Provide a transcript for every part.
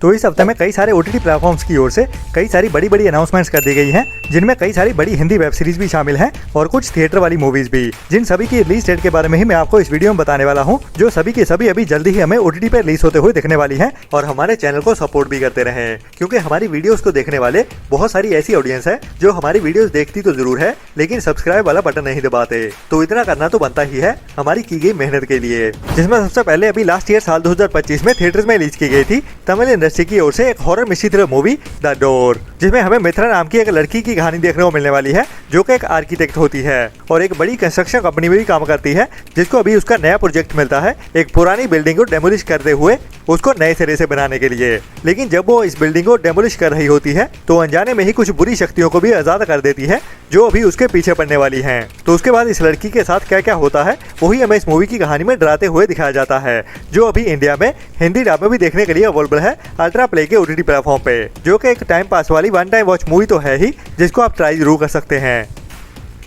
तो इस हफ्ते में कई सारे OTT प्लेटफॉर्म्स की ओर से कई सारी बड़ी बड़ी अनाउंसमेंट्स कर दी गई हैं, जिनमें कई सारी बड़ी हिंदी वेब सीरीज भी शामिल हैं और कुछ थिएटर वाली मूवीज भी, जिन सभी की रिलीज डेट के बारे में ही मैं आपको इस वीडियो में बताने वाला हूं, जो सभी के सभी अभी जल्दी ही हमें OTT पे रिलीज होते हुए दिखने वाली हैं और हमारे चैनल को सपोर्ट भी करते रहे, क्योंकि हमारी वीडियोस को देखने वाले बहुत सारी ऐसी ऑडियंस है जो हमारी वीडियोस देखती तो जरूर है लेकिन सब्सक्राइब वाला बटन नहीं दबाते। तो इतना करना तो बनता ही है हमारी की गई मेहनत के लिए, जिसमें सबसे पहले अभी लास्ट ईयर साल 2025 में थिएटर्स में रिलीज की गई थी तमिल इंडस्ट्री की ओर से एक horror mystery thriller movie the door, जिसमें हमें मित्रा नाम की एक लड़की की कहानी देखने को मिलने वाली है जो कि एक आर्किटेक्ट होती है और एक बड़ी कंस्ट्रक्शन कंपनी में भी काम करती है, जिसको अभी उसका नया प्रोजेक्ट मिलता है एक पुरानी बिल्डिंग को डेमोलिश करते हुए उसको नए सिरे से बनाने के लिए। लेकिन जब वो इस बिल्डिंग को डेमोलिश कर रही होती है तो अनजाने में ही कुछ बुरी शक्तियों को भी आजाद कर देती है जो अभी उसके पीछे पड़ने वाली हैं। तो उसके बाद इस लड़की के साथ क्या क्या होता है वही हमें इस मूवी की कहानी में डराते हुए दिखाया जाता है, जो अभी इंडिया में हिंदी डब में भी देखने के लिए अवेलेबल है अल्ट्रा प्ले के OTT प्लेटफॉर्म पे, जो कि एक टाइम पास वाली वन टाइम वॉच मूवी तो है ही, जिसको आप ट्राई जरूर कर सकते हैं।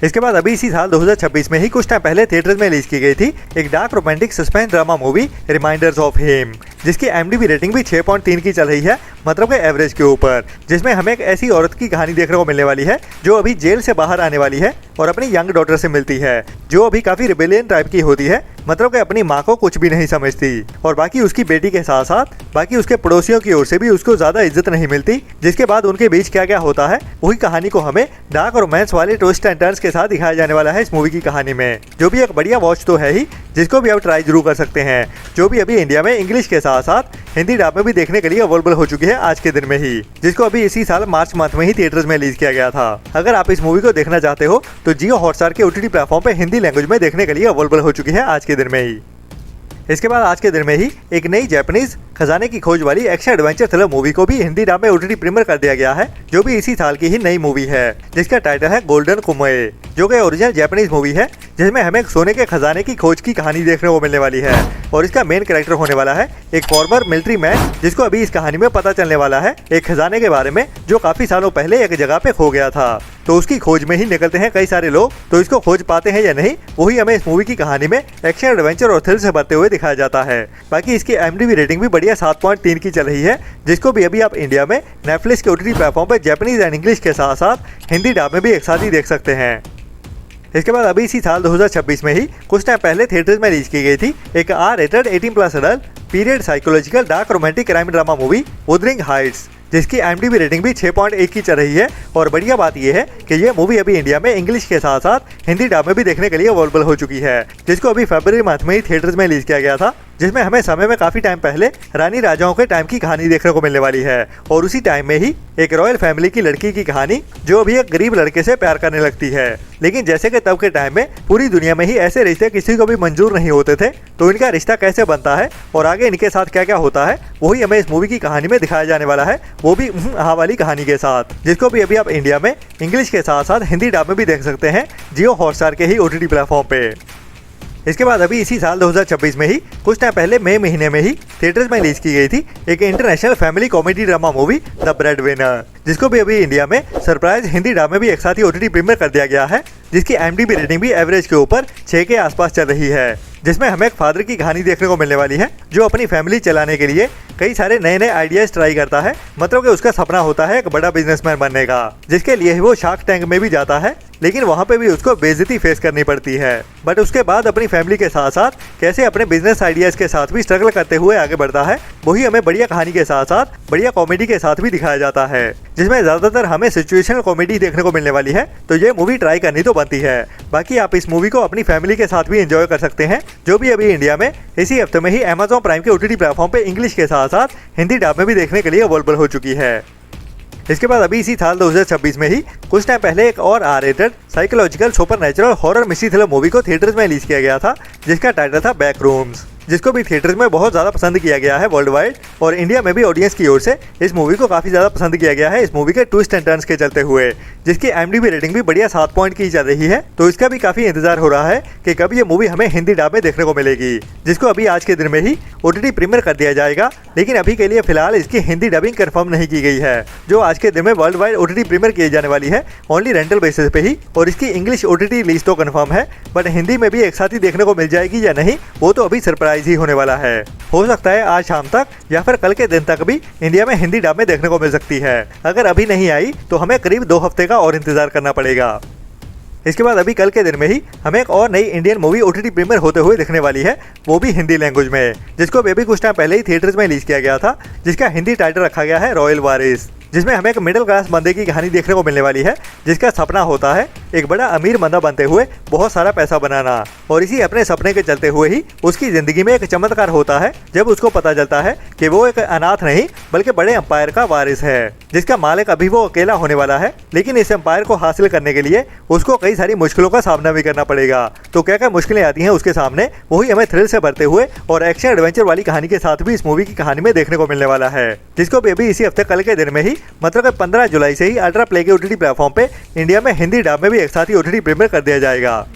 इसके बाद अभी इसी साल 2026 में ही कुछ टाइम पहले थिएटर्स में रिलीज की गई थी एक dark romantic suspense drama movie Reminders of Him, जिसकी IMDb रेटिंग भी 6.3 की चल रही है, मतलब के एवरेज के ऊपर, जिसमें हमें एक ऐसी औरत की कहानी देखने को मिलने वाली है जो अभी जेल से बाहर आने वाली है और अपनी यंग डॉटर से मिलती है जो अभी काफी रिबेलियन टाइप की होती है, मतलब कि अपनी माँ को कुछ भी नहीं समझती और बाकी उसकी बेटी के साथ साथ बाकी उसके पड़ोसियों की ओर से भी उसको ज्यादा इज्जत नहीं मिलती। जिसके बाद उनके बीच क्या क्या होता है वही कहानी को हमें डार्क रोमांस वाले ट्विस्ट एंड टर्न्स के साथ दिखाया जाने वाला है इस मूवी की कहानी में, जो भी एक बढ़िया वॉच तो है ही, जिसको भी आप ट्राई जरूर कर सकते हैं, जो भी अभी इंडिया में इंग्लिश के साथ साथ हिंदी डब में भी देखने के लिए अवेलेबल हो चुकी है आज के दिन में ही, जिसको अभी इसी साल मार्च मंथ में ही थिएटर्स में रिलीज किया गया था। अगर आप इस मूवी को देखना चाहते हो तो जियो हॉटस्टार के OTT प्लेटफॉर्म पे हिंदी लैंग्वेज में देखने के लिए अवेलेबल हो चुकी है आज के दिन में ही। इसके बाद आज के दिन में ही एक नई जापानीज खजाने की खोज वाली एक्शन एडवेंचर थ्रिलर मूवी को भी हिंदी डब में OTT प्रीमियर कर दिया गया है, जो भी इसी साल की ही नई मूवी है, जिसका टाइटल है गोल्डन कुमोए, जो कि ओरिजिनल जापानीज मूवी है, जिसमें हमें सोने के खजाने की खोज की कहानी देखने को मिलने वाली है और इसका मेन कैरेक्टर होने वाला है एक फॉर्मर मिलिट्री मैन, जिसको अभी इस कहानी में पता चलने वाला है एक खजाने के बारे में जो काफी सालों पहले एक जगह पे खो गया था। तो उसकी खोज में ही निकलते हैं कई सारे लोग, तो इसको खोज पाते हैं या नहीं वही हमें इस मूवी की कहानी में एक्शन एडवेंचर और थ्रिल से भरते हुए दिखाया जाता है। बाकी इसकी IMDb रेटिंग भी बढ़िया 7.3 की चल रही है, जिसको भी अभी आप इंडिया में नेटफ्लिक्स के OTT प्लेटफॉर्म पर जापानीज एंड इंग्लिश के साथ साथ हिंदी डब में भी एक साथ ही देख सकते हैं। इसके बाद अभी इसी साल 2026 में ही कुछ टाइम पहले थिएटर्स में रिलीज की गई थी एक R-rated 18+ adult period psychological dark romantic crime drama movie Wuthering Heights, जिसकी IMDb रेटिंग भी 6.1 की चल रही है। और बढ़िया बात यह है कि यह मूवी अभी इंडिया में इंग्लिश के साथ साथ हिंदी डब में भी देखने के लिए अवेलेबल हो चुकी है, जिसको अभी फरवरी मंथ में ही थिएटर्स में रिलीज किया गया था, जिसमें हमें समय में काफी टाइम पहले रानी राजाओं के टाइम की कहानी देखने को मिलने वाली है और उसी टाइम में ही एक रॉयल फैमिली की लड़की की कहानी जो अभी एक गरीब लड़के से प्यार करने लगती है। लेकिन जैसे कि तब के टाइम में पूरी दुनिया में ही ऐसे रिश्ते किसी को भी मंजूर नहीं होते थे, तो इनका रिश्ता कैसे बनता है और आगे इनके साथ क्या क्या होता है वही हमें इस मूवी की कहानी में दिखाया जाने वाला है, वो भी हाँ वाली कहानी के साथ, जिसको भी अभी आप इंडिया में इंग्लिश के साथ साथ हिंदी डब में भी देख सकते हैं जियो हॉटस्टार के ही OTT प्लेटफॉर्म पे। इसके बाद अभी इसी साल 2026 में ही कुछ टाइम पहले मई महीने में ही थिएटर्स में रिलीज की गई थी एक international family comedy drama movie the bread winner, जिसको भी अभी इंडिया में सरप्राइज हिंदी डब में भी एक साथ ही OTT प्रीमियर कर दिया गया है, जिसकी IMDb रेटिंग भी एवरेज के ऊपर 6 के आसपास चल रही है, जिसमें हमें एक फादर की कहानी देखने को मिलने वाली है जो अपनी फैमिली चलाने के लिए कई सारे नए नए आइडियाज ट्राई करता है, मतलब कि उसका सपना होता है एक बड़ा बिजनेसमैन बनने का, जिसके लिए वो शार्क टैंक में भी जाता है, लेकिन वहाँ पे भी उसको बेइज्जती फेस करनी पड़ती है। बट उसके बाद अपनी फैमिली के साथ साथ कैसे अपने बिजनेस आइडियाज के साथ भी स्ट्रगल करते हुए आगे बढ़ता है, वही हमें बढ़िया कहानी के साथ साथ बढ़िया कॉमेडी के साथ भी दिखाया जाता है, जिसमें ज्यादातर हमें सिचुएशनल कॉमेडी देखने को मिलने वाली है। तो ये मूवी ट्राई करनी तो बनती है। बाकी आप इस मूवी को अपनी फैमिली के साथ भी एंजॉय कर सकते हैं, जो भी अभी इंडिया में इसी हफ्ते में ही Amazon प्राइम के OTT प्लेटफॉर्म पे इंग्लिश के साथ साथ हिंदी डब में भी देखने के लिए अवेलेबल हो चुकी है। इसके बाद अभी इसी साल 2026 में ही कुछ टाइम पहले एक और R-rated psychological supernatural horror mystery thriller movie को थिएटर्स में रिलीज किया गया था, जिसका टाइटल था बैक रूम्स, जिसको भी थिएटर्स में बहुत ज़्यादा पसंद किया गया है वर्ल्ड वाइड, और इंडिया में भी ऑडियंस की ओर से इस मूवी को काफ़ी ज़्यादा पसंद किया गया है इस मूवी के ट्विस्ट एंड टर्न्स के चलते हुए, जिसकी IMDb रेटिंग भी बढ़िया 7 पॉइंट की चल रही है। तो इसका भी काफ़ी इंतजार हो रहा है कि कब ये मूवी हमें हिंदी डब में देखने को मिलेगी, जिसको अभी आज के दिन में ही OTT प्रीमियर कर दिया जाएगा। लेकिन अभी के लिए फिलहाल इसकी हिंदी डबिंग कंफर्म नहीं की गई है, जो आज के दिन में वर्ल्ड वाइड OTT प्रीमियर किए जाने वाली है ओनली रेंटल बेसिस पे ही, और इसकी इंग्लिश OTT रिलीज तो कंफर्म है, बट हिंदी में भी एक साथ ही देखने को मिल जाएगी या नहीं वो तो अभी सरप्राइज सरप्राइज ही होने वाला है। हो सकता है आज शाम तक या फिर कल के दिन तक भी इंडिया में हिंदी डब में देखने को मिल सकती है। अगर अभी नहीं आई तो हमें करीब 2 हफ्ते का और इंतजार करना पड़ेगा। इसके बाद अभी कल के दिन में ही हमें एक और नई इंडियन मूवी OTT प्रीमियर होते हुए दिखने वाली है, वो भी हिंदी लैंग्वेज में, जिसको अभी कुछ टाइम पहले ही थिएटर्स में रिलीज किया गया था, जिसका हिंदी टाइटल रखा गया है रॉयल वारिस। जिसमें हमें एक मिडिल क्लास बंदे की कहानी देखने को मिलने वाली है, जिसका सपना होता है एक बड़ा अमीर बंदा बनते हुए बहुत सारा पैसा बनाना, और इसी अपने सपने के चलते हुए ही उसकी जिंदगी में एक चमत्कार होता है जब उसको पता चलता है कि वो एक अनाथ नहीं बल्कि बड़े एम्पायर का वारिस है, जिसका मालिक अभी वो अकेला होने वाला है। लेकिन इस एम्पायर को हासिल करने के लिए उसको कई सारी मुश्किलों का सामना भी करना पड़ेगा। तो क्या क्या मुश्किलें आती हैं उसके सामने, वही हमें थ्रिल से भरते हुए और एक्शन एडवेंचर वाली कहानी के साथ भी इस मूवी की कहानी में देखने को मिलने वाला है, जिसको भी अभी इसी हफ्ते कल के दिन में ही मतलब 15 जुलाई से ही अल्ट्रा प्ले के OTT प्लेटफॉर्म पे इंडिया में हिंदी डब में भी एक साथ ही OTT प्रीमियर कर दिया जाएगा।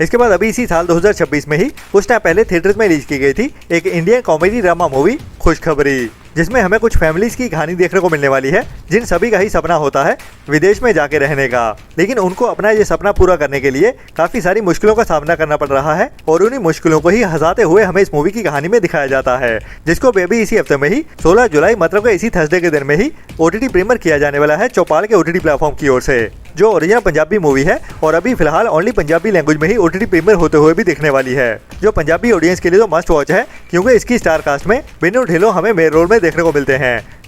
इसके बाद अभी इसी साल 2026 में ही कुछ टाइम पहले थिएटर्स में रिलीज की गई थी एक इंडियन कॉमेडी ड्रामा मूवी खुशखबरी, जिसमें हमें कुछ फैमिलीज की कहानी देखने को मिलने वाली है, जिन सभी का ही सपना होता है विदेश में जाके रहने का, लेकिन उनको अपना ये सपना पूरा करने के लिए काफी सारी मुश्किलों का सामना करना पड़ रहा है, और उन्हीं मुश्किलों को ही हंसाते हुए हमें इस मूवी की कहानी में दिखाया जाता है, जिसको बेबी इसी हफ्ते में ही 16 जुलाई मतलब के इसी थर्सडे के दिन में ही OTT प्रीमियर किया जाने वाला है चौपाल के OTT प्लेटफॉर्म की ओर से, जो ओरिजिनल पंजाबी मूवी है और अभी फिलहाल ओनली पंजाबी लैंग्वेज में ही OTT प्रीमियर होते हुए भी दिखने वाली है, जो पंजाबी ऑडियंस के लिए तो मस्ट वॉच है, क्योंकि इसकी स्टार कास्ट में बिन्नू ढिल्लों हमें मेन रोल में देखने को मिलते हैं।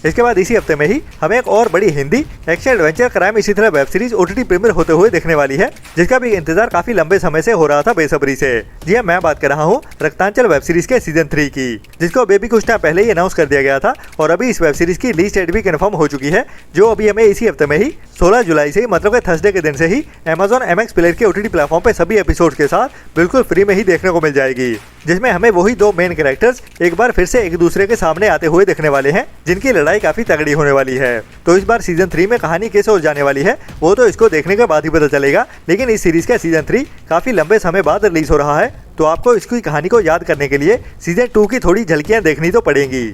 इसके बाद इसी हफ्ते में ही हमें एक और बड़ी हिंदी एक्शन एडवेंचर क्राइम इसी तरह वेब सीरीज OTT प्रीमियर होते हुए देखने वाली है, जिसका भी इंतजार काफी लंबे समय से हो रहा था बेसब्री से। जी हाँ, मैं बात कर रहा हूँ रक्तांचल वेब सीरीज के सीजन 3 की, जिसको अभी कुछ टाइम पहले ही अनाउंस कर दिया गया था, और अभी इस वेब सीरीज की रिलीज डेट भी कंफर्म हो चुकी है, जो अभी हमें इसी हफ्ते में ही 16 जुलाई से मतलब थर्सडे के दिन से ही Amazon MX प्लेयर के OTT प्लेटफॉर्म पे सभी एपिसोड के साथ बिल्कुल फ्री में ही देखने को मिल जाएगी, जिसमें हमें वही 2 मेन कैरेक्टर्स एक बार फिर से एक दूसरे के सामने आते हुए दिखने वाले हैं, जिनकी लड़ाई काफी तगड़ी होने वाली है। तो इस बार सीजन 3 में कहानी कैसे हो जाने वाली है वो तो इसको देखने के बाद ही पता चलेगा, लेकिन इस सीरीज का सीजन 3 काफी लंबे समय बाद रिलीज हो रहा है, तो आपको इसकी कहानी को याद करने के लिए सीजन 2 की थोड़ी झलकियां देखनी तो पड़ेंगी।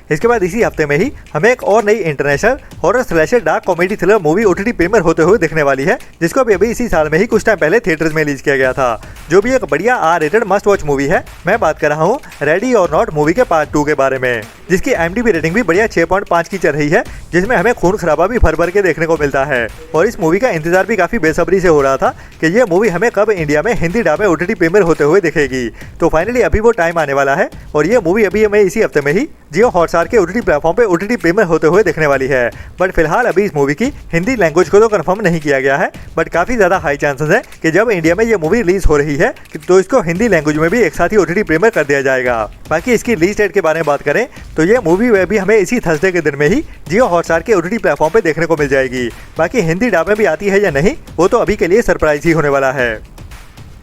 इसके बाद इसी हफ्ते में ही हमें एक और नई international horror slasher dark comedy thriller movie OTT premiere होते हुए दिखने वाली है, जिसको भी अभी इसी साल में ही कुछ टाइम पहले थिएटर्स में रिलीज किया गया था, जो भी एक बढ़िया R-रेटेड मस्ट वॉच मूवी है। मैं बात कर रहा हूँ रेडी और नॉट मूवी के पार्ट 2 के बारे में, जिसकी IMDb रेटिंग भी बढ़िया 6.5 की चल रही है, जिसमें हमें खून खराबा भी भर भर के देखने को मिलता है, और इस मूवी का इंतजार भी काफी बेसब्री से हो रहा था कि ये मूवी हमें कब इंडिया में हिंदी डब में OTT प्रीमियर होते हुए दिखेगी। तो फाइनली अभी वो टाइम आने वाला है, और ये मूवी अभी हमें इसी हफ्ते में ही जियो हॉटस्टार के OTT प्लेटफॉर्म पे OTT प्रीमियर होते हुए देखने वाली है। बट फिलहाल अभी इस मूवी की हिंदी लैंग्वेज को तो कंफर्म नहीं किया गया है, बट काफी ज्यादा हाई चांसेस है कि जब इंडिया में ये मूवी रिलीज हो रही है तो इसको हिंदी लैंग्वेज में भी एक साथ ही OTT प्रीमियर कर दिया जाएगा। बाकी इसकी रिलीज डेट के बारे में बात करें तो ये मूवी भी हमें इसी थर्सडे के दिन में ही जियो हॉटस्टार के OTT प्लेटफॉर्म पे देखने को मिल जाएगी। बाकी हिंदी डब में भी आती है या नहीं वो तो अभी के लिए सरप्राइज ही होने वाला है।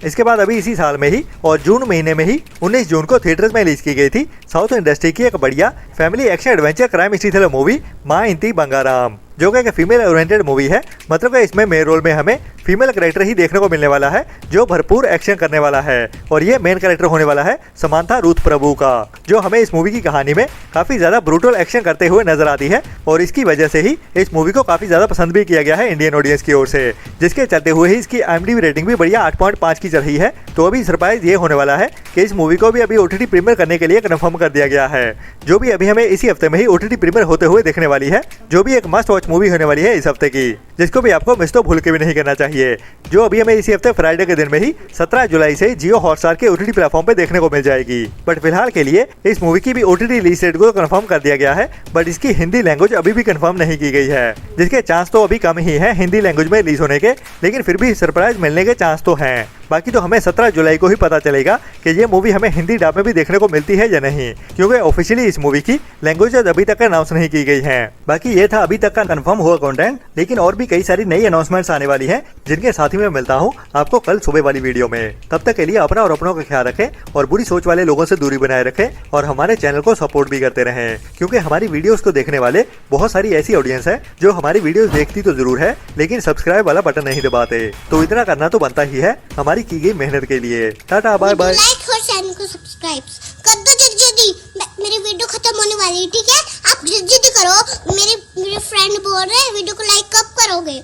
इसके बाद अभी इसी साल में ही और जून महीने में ही 19 जून को थिएटर्स में रिलीज की गई थी साउथ इंडस्ट्री की एक बढ़िया family action adventure crime thriller movie माँ इंती बंगाराम, जो कि एक फीमेल ओरिएंटेड मूवी है, मतलब कि इसमें मेन रोल में हमें फीमेल कैरेक्टर ही देखने को मिलने वाला है, जो भरपूर एक्शन करने वाला है, और ये मेन कैरेक्टर होने वाला है समांथा रूथ प्रभु का, जो हमें इस मूवी की कहानी में काफी ज्यादा ब्रूटल एक्शन करते हुए नजर आती है, और इसकी वजह से ही इस मूवी को काफी ज्यादा पसंद भी किया गया है इंडियन ऑडियंस की ओर से, जिसके चलते हुए ही इसकी IMDb रेटिंग भी बढ़िया 8.5 की चल रही है। तो अभी सरप्राइज ये होने वाला है कि इस मूवी को भी अभी OTT प्रीमियर करने के लिए कन्फर्म कर दिया गया है, जो भी अभी हमें इसी हफ्ते में ही OTT प्रीमियर होते हुए देखने वाली है, जो भी एक मस्ट वॉच मूवी होने वाली है इस हफ्ते की, जिसको भी आपको मिस तो भूल के भी नहीं करना चाहिए, जो अभी हमें इसी हफ्ते फ्राइडे के दिन में ही 17 जुलाई से जियो हॉटस्टार के OTT प्लेटफॉर्म पे देखने को मिल जाएगी। बट फिलहाल के लिए इस मूवी की भी OTT रिलीज डेट को कंफर्म कर दिया गया है, बट इसकी हिंदी लैंग्वेज अभी भी कंफर्म नहीं की गई है, जिसके चांस तो अभी कम ही है हिंदी लैंग्वेज में रिलीज होने के, लेकिन फिर भी सरप्राइज मिलने के चांस तो हैं। बाकी तो हमें 17 जुलाई को ही पता चलेगा कि ये मूवी हमें हिंदी डब में भी देखने को मिलती है या नहीं, क्योंकि ऑफिशियली इस मूवी की लैंग्वेज अभी तक अनाउंस नहीं की गई है। बाकी ये था अभी तक का कंफर्म हुआ कंटेंट, लेकिन और भी कई सारी नई अनाउंसमेंट्स आने वाली हैं, जिनके साथ ही मैं मिलता हूँ आपको कल सुबह वाली वीडियो में। तब तक के लिए अपना और अपनों का ख्याल रखें, और बुरी सोच वाले लोगों से दूरी बनाए रखें, और हमारे चैनल को सपोर्ट भी करते रहें, क्योंकि हमारी वीडियोस को देखने वाले बहुत सारी ऐसी ऑडियंस है जो हमारी वीडियोस देखती तो जरूर है, लेकिन सब्सक्राइब वाला बटन नहीं दबाते। तो इतना करना तो बनता ही है हमारी की गई मेहनत के लिए। Tata bye bye. लाइक और चैनल को सब्सक्राइब कर दो जल्दी, मेरी वीडियो खत्म होने वाली है, ठीक है? आप जल्दी करो, मेरे फ्रेंड बोल रहे हैं वीडियो को लाइक कब करोगे?